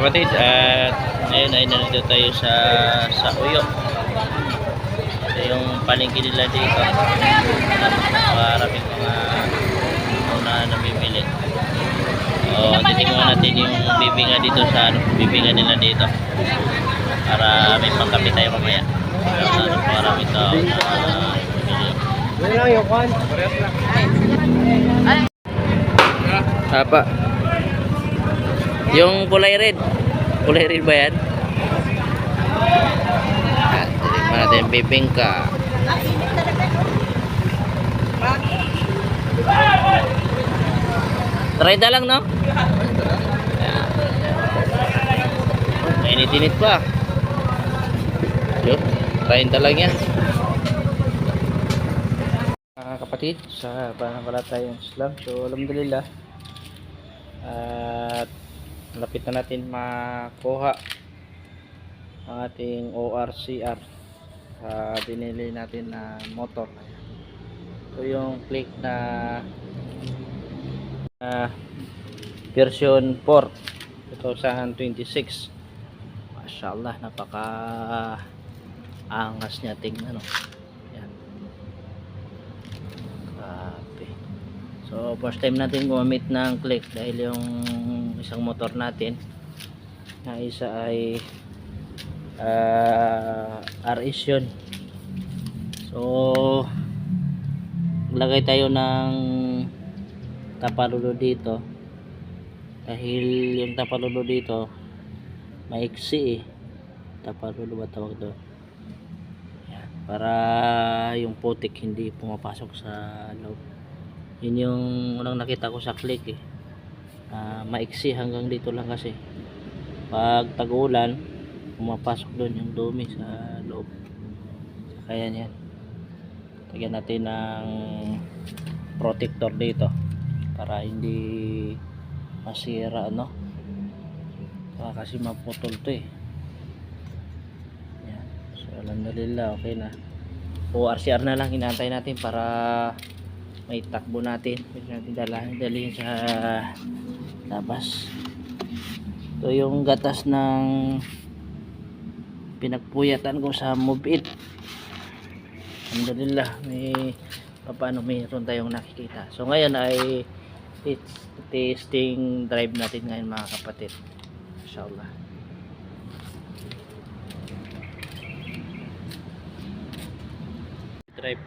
kapatid, at ngayon ay nandito tayo sa Uyo. Ito yung palengke nila dito. Maraming mga una namimili. Titingnan natin yung bibinga dito sa bibinga nila dito. Para may pangkapi tayo mamaya. Maraming tao na bibili. Ano lang yung kwan? Apa? Yung kulay red. Kulay red ba yan? Tignan natin yung bibingka. Try na lang, no? Init-init pa. Yun, try na lang yan. Mga kapatid, sa pananampalatayang Islam. So, alhamdulillah. At malapit na natin makuha ang ating ORCR sa binili natin na motor. Ito yung click na version 4 2026. Masyaallah, napaka angas niya, tingnan, no? Yan. Grabe. So first time natin gumamit ng click dahil yung isang motor natin na isa ay RS yun. So lagay tayo ng tapalulo dito dahil yung tapalulo dito maiksi, tapalulo ba tawag doon? Yan, para yung putik hindi pumapasok sa loob. Yun yung unang nakita ko sa click maiksi hanggang dito lang kasi pag tag-ulan pumapasok doon yung dumi sa loob. Kaya yan, lagyan natin ng protector dito para hindi masira, no? Kasi maputol to yan. So alhamdulillah, okay na. ORCR na lang inaantay natin para may takbo natin. Pwede natin dalhin sa labas. Ito yung gatas ng pinagpuyatan ko sa Move It. Alhamdulillah, paano mayroon tayong nakikita. So ngayon ay testing drive natin ngayon, mga kapatid. Inshallah. Drive.